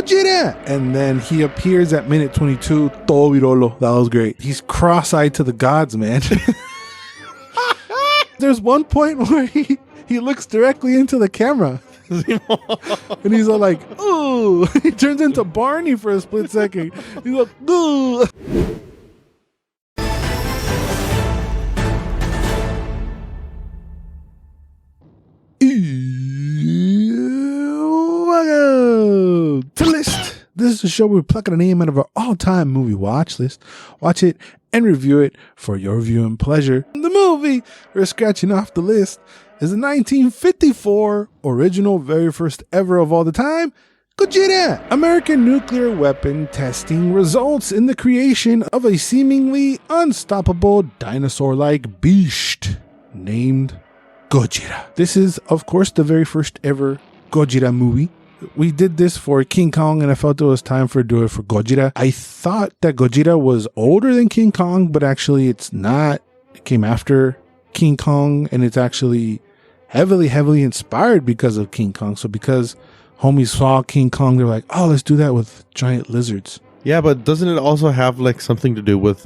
Gojira! And then he appears at minute 22, todo virolo. That was great. He's cross-eyed to the gods, man. There's one point where he looks directly into the camera. And he's all like, ooh. He turns into Barney for a split second. He's like, ooh. Welcome to List. This is a show where we pluck a name out of our all-time movie watch list, watch it, and review it for your viewing pleasure. The movie we're scratching off the list is the 1954 original, very first ever of all the time, Gojira. American nuclear weapon testing results in the creation of a seemingly unstoppable dinosaur-like beast named Gojira. This is, of course, the very first ever Gojira movie. We did this for King Kong, and I felt it was time for do it for Gojira. I thought that Gojira was older than King Kong, but actually it's not. It came after King Kong, and it's actually heavily inspired because of King Kong. So because homies saw King Kong, they're like, oh, let's do that with giant lizards. Yeah, but doesn't it also have like something to do with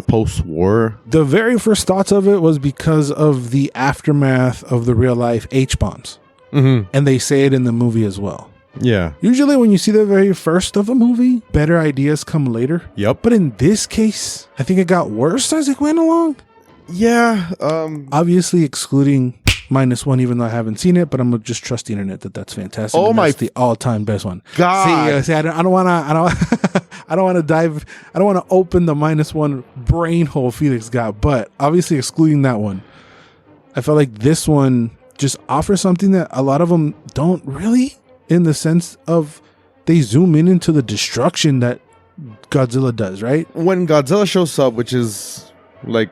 post-war? The very first thoughts of it was because of the aftermath of the real life H-bombs. Mm-hmm. And they say it in the movie as well. Yeah. Usually when you see the very first of a movie, better ideas come later. Yep. But in this case, I think it got worse as it went along. Yeah. Obviously excluding -1, even though I haven't seen it, but I'm gonna just trust the internet that's fantastic. Oh, that's the all-time best one. God. See, I don't want to dive. I don't want to open the -1 brain hole Felix got, but obviously excluding that one, I felt like this one just offers something that a lot of them don't really, in the sense of they zoom in into the destruction that Godzilla does, right? When Godzilla shows up, which is like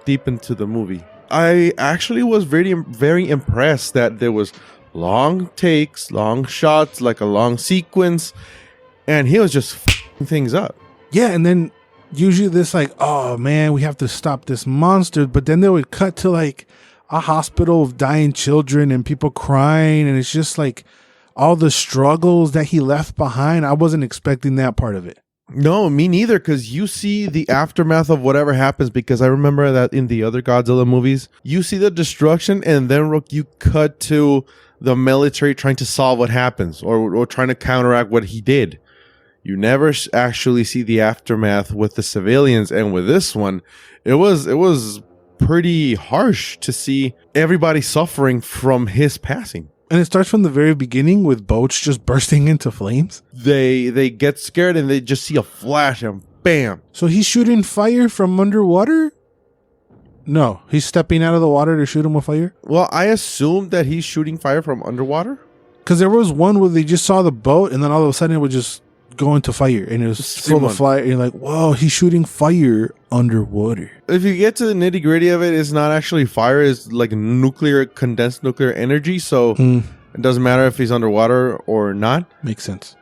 deep into the movie, I actually was very impressed that there was long takes, long shots, like a long sequence, and he was just f***ing things up. Yeah, and then usually this like, oh man, we have to stop this monster, but then they would cut to like a hospital of dying children and people crying, and it's just like all the struggles that he left behind. I wasn't expecting that part of it. No, me neither, because you see the aftermath of whatever happens, because I remember that in the other Godzilla movies, you see the destruction and then you cut to the military trying to solve what happens or trying to counteract what he did. You never actually see the aftermath with the civilians, and with this one, it was pretty harsh to see everybody suffering from his passing. And it starts from the very beginning with boats just bursting into flames. They get scared and they just see a flash and bam. So he's shooting fire from underwater? No, he's stepping out of the water to shoot him with fire? Well, I assumed that he's shooting fire from underwater. Because there was one where they just saw the boat and then all of a sudden it would just go into fire and it was full of fire. And you're like, whoa, he's shooting fire underwater. If you get to the nitty gritty of it, it's not actually fire. It's like condensed nuclear energy. So it doesn't matter if he's underwater or not. Makes sense.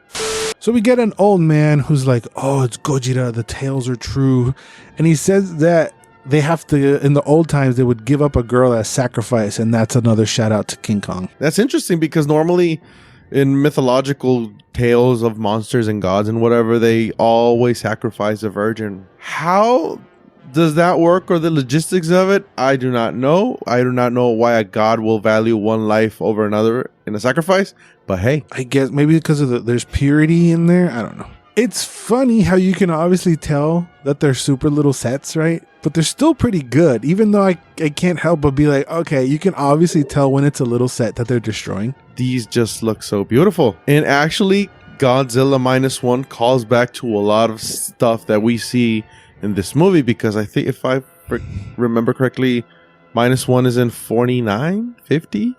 So we get an old man who's like, oh, it's Gojira. The tales are true. And he says that they have to, in the old times, they would give up a girl as sacrifice. And that's another shout out to King Kong. That's interesting because normally in mythological tales of monsters and gods and whatever, they always sacrifice a virgin. How does that work, or the logistics of it? I do not know. I do not know why a god will value one life over another in a sacrifice. But hey, I guess maybe because of there's purity in there. I don't know. It's funny how you can obviously tell that they're super little sets, right? But they're still pretty good, even though I can't help but be like, okay, you can obviously tell when it's a little set that they're destroying. These just look so beautiful. And actually, Godzilla -1 calls back to a lot of stuff that we see in this movie, because I think if I remember correctly, -1 is in 49, 50.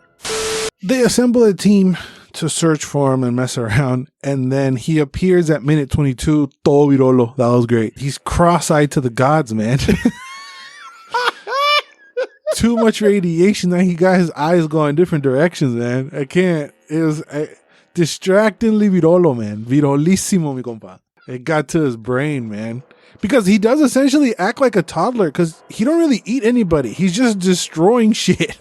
They assemble a team to search for him and mess around, and then he appears at minute 22, todo virolo. That was great. He's cross-eyed to the gods, man. Too much radiation that he got his eyes going different directions, man. I can't. It was distractingly virolo, man. Virolísimo, mi compa. It got to his brain, man. Because he does essentially act like a toddler, because he don't really eat anybody. He's just destroying shit.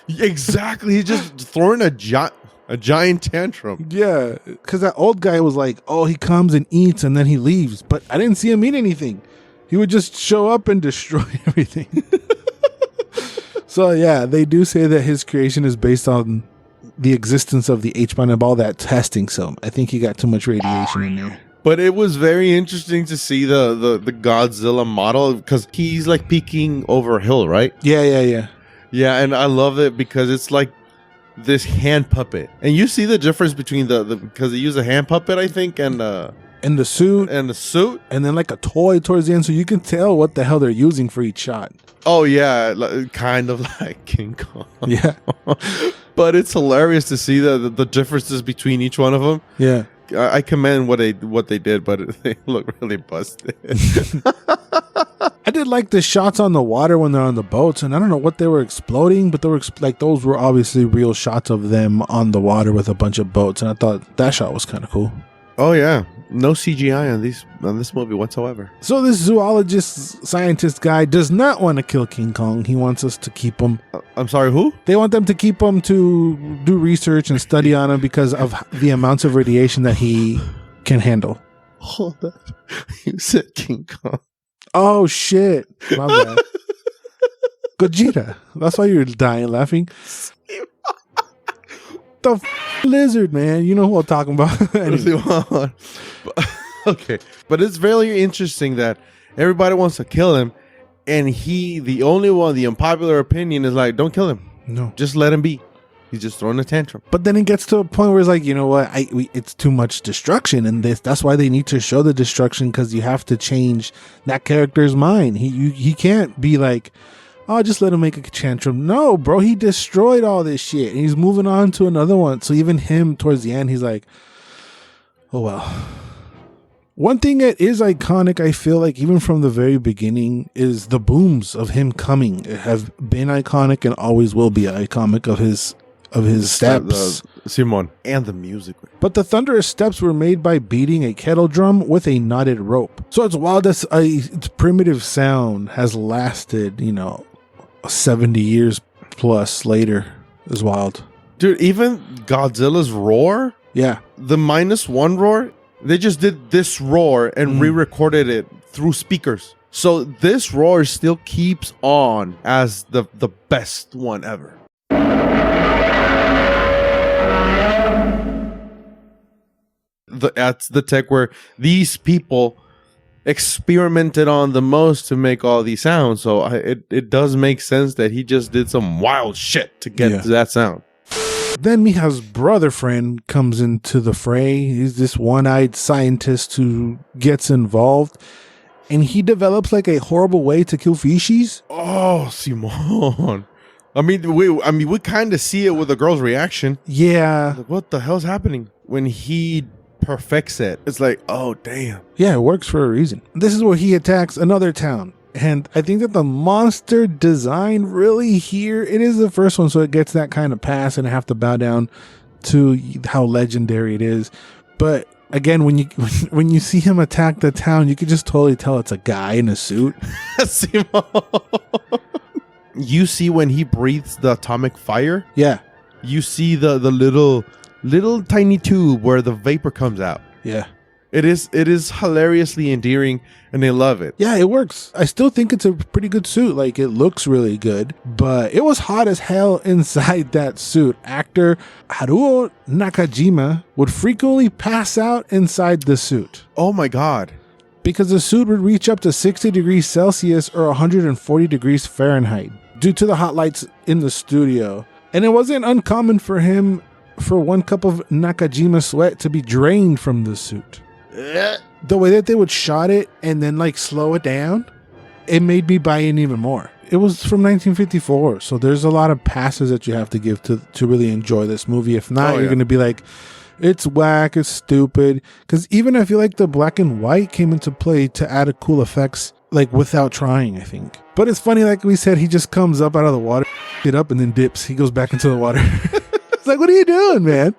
Exactly. He's just throwing a giant... A giant tantrum. Yeah, because that old guy was like, oh, he comes and eats and then he leaves. But I didn't see him eat anything. He would just show up and destroy everything. So, yeah, they do say that his creation is based on the existence of the H-bomb and all that testing. So I think he got too much radiation in there. But it was very interesting to see the Godzilla model because he's like peeking over a hill, right? Yeah. Yeah, and I love it because it's like this hand puppet. And you see the difference between the because they use a hand puppet, I think, and the suit. And then like a toy towards the end, so you can tell what the hell they're using for each shot. Oh, yeah, kind of like King Kong. Yeah. But it's hilarious to see the differences between each one of them. Yeah. I commend what they did, but they look really busted. I did like the shots on the water when they're on the boats, and I don't know what they were exploding, but they were like those were obviously real shots of them on the water with a bunch of boats, and I thought that shot was kind of cool. Oh yeah, no CGI on this movie whatsoever. So this zoologist scientist guy does not want to kill King Kong. He wants us to keep him. I'm sorry, who? They want them to keep him to do research and study on him because of the amounts of radiation that he can handle. Hold up, you said King Kong. Oh shit, my bad. Gojira. That's why you're dying laughing. The lizard, man. You know who I'm talking about. Anyway. Okay, but it's very interesting that everybody wants to kill him, and the only one, the unpopular opinion is like, don't kill him. No, just let him be. He's just throwing a tantrum. But then it gets to a point where it's like, you know what? It's too much destruction in this. That's why they need to show the destruction, because you have to change that character's mind. He can't be like, oh, just let him make a tantrum. No, bro, he destroyed all this shit, and he's moving on to another one. So even him, towards the end, he's like, oh well. One thing that is iconic, I feel like, even from the very beginning, is the booms of him coming. It have been iconic and always will be iconic of his steps. Simon. And the music. But the thunderous steps were made by beating a kettle drum with a knotted rope. So it's wild that its primitive sound has lasted, 70 years plus later. Is wild. Dude, even Godzilla's roar? Yeah. The -1 roar? They just did this roar and re-recorded it through speakers. So this roar still keeps on as the best one ever. That's the tech where these people experimented on the most to make all these sounds. So it does make sense that he just did some wild shit to get to that sound. Then Miha's brother friend comes into the fray. He's this one-eyed scientist who gets involved, and he develops like a horrible way to kill fishies. Oh, Simon. I mean, we kind of see it with the girl's reaction. Yeah. Like, what the hell's happening? When he perfects it, it's like, oh, damn. Yeah, it works for a reason. This is where he attacks another town. And I think that the monster design really here, it is the first one, so it gets that kind of pass, and I have to bow down to how legendary it is. But again, when you see him attack the town, you can just totally tell it's a guy in a suit. You see when he breathes the atomic fire? Yeah. You see the little tiny tube where the vapor comes out. Yeah. It is hilariously endearing, and they love it. Yeah, it works. I still think it's a pretty good suit. Like, it looks really good, but it was hot as hell inside that suit. Actor Haruo Nakajima would frequently pass out inside the suit. Oh my God. Because the suit would reach up to 60 degrees Celsius or 140 degrees Fahrenheit due to the hot lights in the studio. And it wasn't uncommon for him for 1 cup of Nakajima sweat to be drained from the suit. The way that they would shot it and then like slow it down, it made me buy in even more. It was from 1954, so there's a lot of passes that you have to give to really enjoy this movie. If not, you're going to be like, it's whack, it's stupid. Because even I feel like the black and white came into play to add a cool effects, like without trying, I think. But it's funny, like we said, he just comes up out of the water, it up, and then dips. He goes back into the water. It's like, what are you doing, man?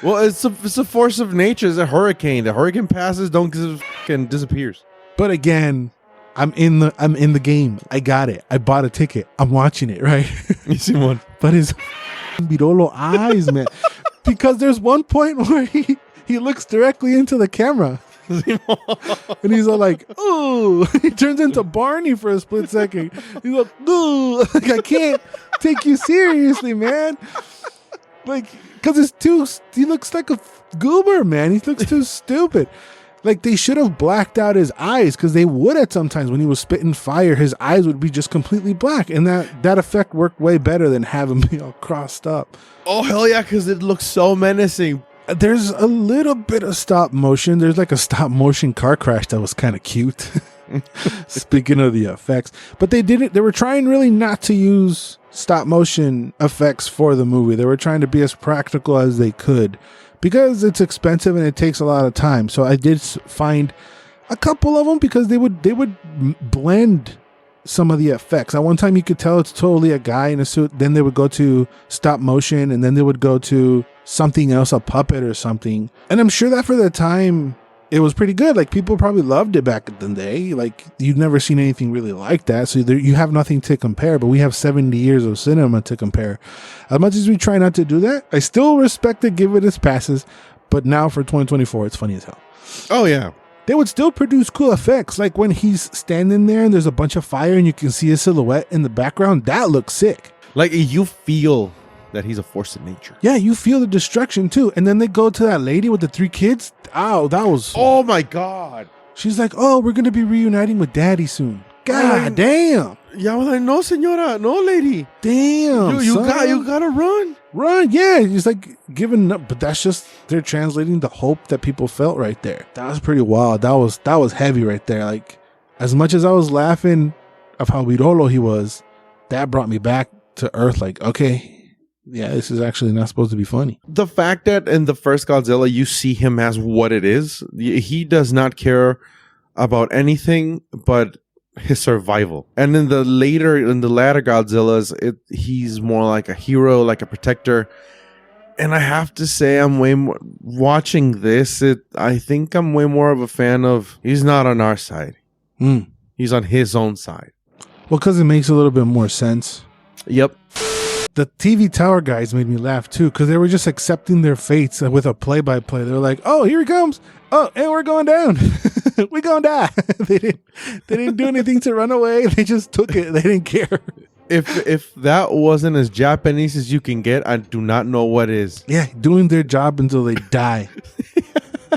Well, it's a force of nature. It's a hurricane. The hurricane passes, don't give a f- and disappears. But again, I'm in the game. I got it. I bought a ticket. I'm watching it, right? You see one. But his Birolo eyes, man. Because there's one point where he looks directly into the camera. And he's all like, ooh. He turns into Barney for a split second. He's like, ooh. Like, I can't take you seriously, man. Like, because he looks like a goober, man. He looks too stupid. Like, they should have blacked out his eyes, because they would at sometimes when he was spitting fire, his eyes would be just completely black. And that effect worked way better than having me all crossed up. Oh, hell yeah, because it looks so menacing. There's a little bit of stop motion. There's like a stop motion car crash that was kind of cute. Speaking of the effects. But they were trying really not to use stop motion effects for the movie. They were trying to be as practical as they could, because it's expensive and it takes a lot of time. So I did find a couple of them, because they would blend some of the effects. At one time you could tell it's totally a guy in a suit. Then they would go to stop motion, and then they would go to something else, a puppet or something. And I'm sure that for the time it was pretty good. Like, people probably loved it back in the day. Like, you've never seen anything really like that. So you have nothing to compare, but we have 70 years of cinema to compare. As much as we try not to do that, I still respect it, give it its passes. But now for 2024, it's funny as hell. Oh, yeah. They would still produce cool effects. Like when he's standing there and there's a bunch of fire and you can see his silhouette in the background. That looks sick. Like, you feel that he's a force of nature. Yeah, you feel the destruction too. And then they go to that lady with the 3 kids. Oh, that was... Oh my God. She's like, oh, we're going to be reuniting with daddy soon. God damn. Yeah, I was like, no, senora. No, lady. Damn, You gotta run. Run, yeah. He's like giving up. But that's just, they're translating the hope that people felt right there. That was pretty wild. That was heavy right there. Like, as much as I was laughing of how Virolo he was, that brought me back to earth. Like, okay, yeah, this is actually not supposed to be funny. The fact that in the first Godzilla, you see him as what it is. He does not care about anything but his survival. And in the latter Godzillas, he's more like a hero, like a protector. And I have to say, I'm way more watching this. I think I'm way more of a fan of, he's not on our side. He's on his own side. Well, because it makes a little bit more sense. Yep. The TV tower guys made me laugh too, because they were just accepting their fates with a play-by-play. They were like, "Oh, here he comes! Oh, and we're going down. We're gonna die." They didn't do anything to run away. They just took it. They didn't care. If that wasn't as Japanese as you can get, I do not know what is. Yeah, doing their job until they die.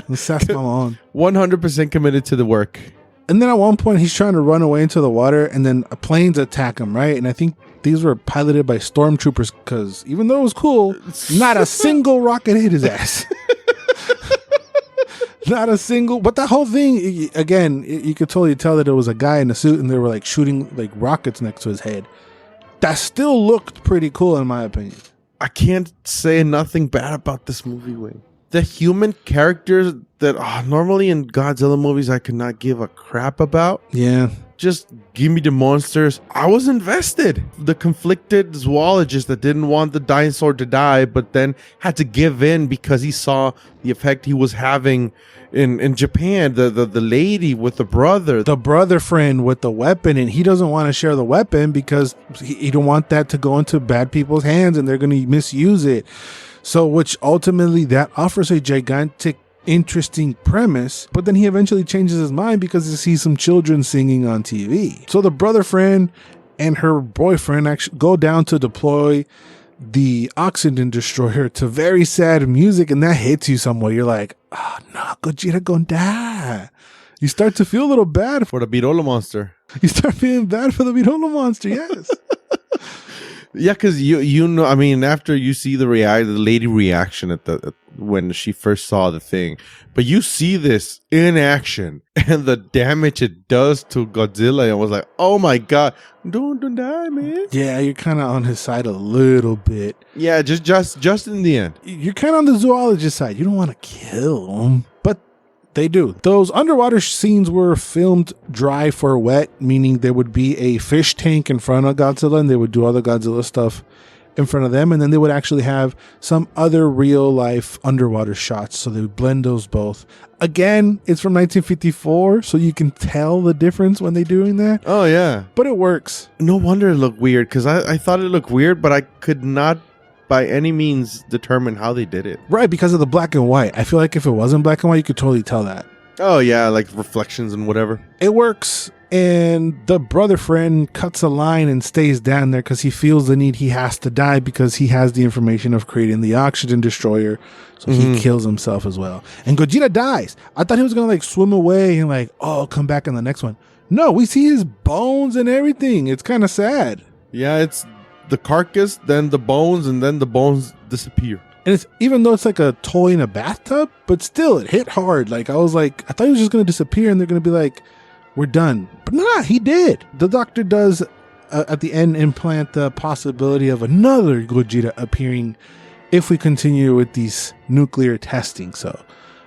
That's my on. 100% committed to the work. And then at one point, he's trying to run away into the water, and then planes attack him, right? And I think these were piloted by stormtroopers, because even though it was cool, not a single rocket hit his ass. Not a single. But the whole thing, again, you could totally tell that it was a guy in a suit, and they were like shooting like rockets next to his head. That still looked pretty cool, in my opinion. I can't say nothing bad about this movie, Wayne. The human characters that normally in Godzilla movies I could not give a crap about. Yeah. Just give me the monsters. I was invested. The conflicted zoologist that didn't want the dinosaur to die, but then had to give in because he saw the effect he was having in Japan. The lady with the brother friend with the weapon, and he doesn't want to share the weapon because he don't want that to go into bad people's hands and they're going to misuse it. So, which ultimately that offers a gigantic, interesting premise, but then he eventually changes his mind because he sees some children singing on TV. So the brother friend and her boyfriend actually go down to deploy the oxygen destroyer to very sad music, and that hits you somewhere. You're like, oh no, Gojira gonna die. You start to feel a little bad for the Virolo monster. You start feeling bad for the Virolo monster, yes. Yeah, because you know, I mean, after you see the lady reaction at when she first saw the thing, but you see this in action and the damage it does to Godzilla, I was like, oh my god, don't die, man. Yeah, you're kind of on his side a little bit. Yeah, just in the end, you're kind of on the zoologist side. You don't want to kill him, but they do. Those underwater scenes were filmed dry for wet, meaning there would be a fish tank in front of Godzilla and they would do all the Godzilla stuff in front of them. And then they would actually have some other real life underwater shots. So they would blend those both. Again, it's from 1954, so you can tell the difference when they're doing that. Oh, yeah. But it works. No wonder it looked weird, because I thought it looked weird, but I could not by any means determine how they did it. Right, because of the black and white. I feel like if it wasn't black and white, you could totally tell that. Oh yeah, like reflections and whatever. It works, and the brother friend cuts a line and stays down there because he feels the need. He has to die because he has the information of creating the oxygen destroyer, so he kills himself as well. And Gojira dies. I thought he was gonna like swim away and like, oh, come back in the next one. No, we see his bones and everything. It's kind of sad. Yeah, it's the carcass, then the bones, and then the bones disappear. And it's, even though it's like a toy in a bathtub, but still it hit hard. Like I was like, I thought he was just going to disappear and they're going to be like, we're done. But nah, he did. The doctor does at the end implant the possibility of another Gojira appearing if we continue with these nuclear testing. So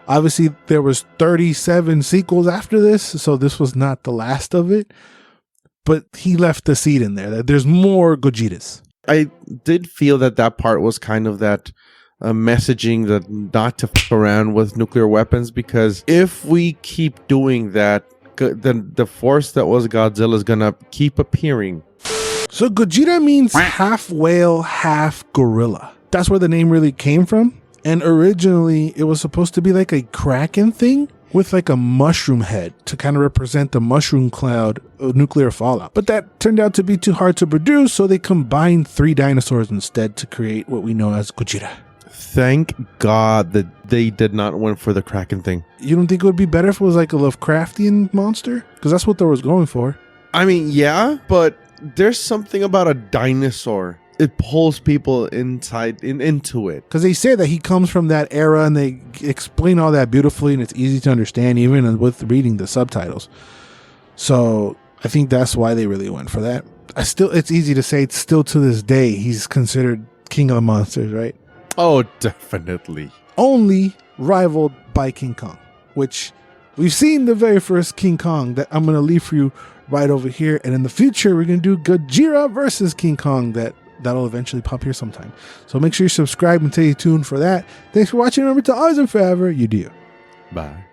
obviously there was 37 sequels after this. So this was not the last of it, but he left the seed in there that there's more Gojiras. I did feel that part was kind of that messaging that not to f around with nuclear weapons, because if we keep doing that, then the force that was Godzilla is gonna keep appearing. So Gojira means half whale, half gorilla. That's where the name really came from. And originally it was supposed to be like a kraken thing with like a mushroom head to kind of represent the mushroom cloud of nuclear fallout. But that turned out to be too hard to produce, so they combined 3 dinosaurs instead to create what we know as Gojira. Thank God that they did not went for the Kraken thing. You don't think it would be better if it was like a Lovecraftian monster? Because that's what they was going for. I mean, yeah, but there's something about a dinosaur. It pulls people into it. Because they say that he comes from that era and they explain all that beautifully and it's easy to understand even with reading the subtitles. So I think that's why they really went for that. It's easy to say, it's still to this day, he's considered king of the monsters, right? Oh, definitely. Only rivaled by King Kong, which we've seen the very first King Kong that I'm going to leave for you right over here. And in the future, we're going to do Gojira versus King Kong that'll eventually pop here sometime. So make sure you subscribe and stay tuned for that. Thanks for watching. Remember to always and forever, you do. Bye.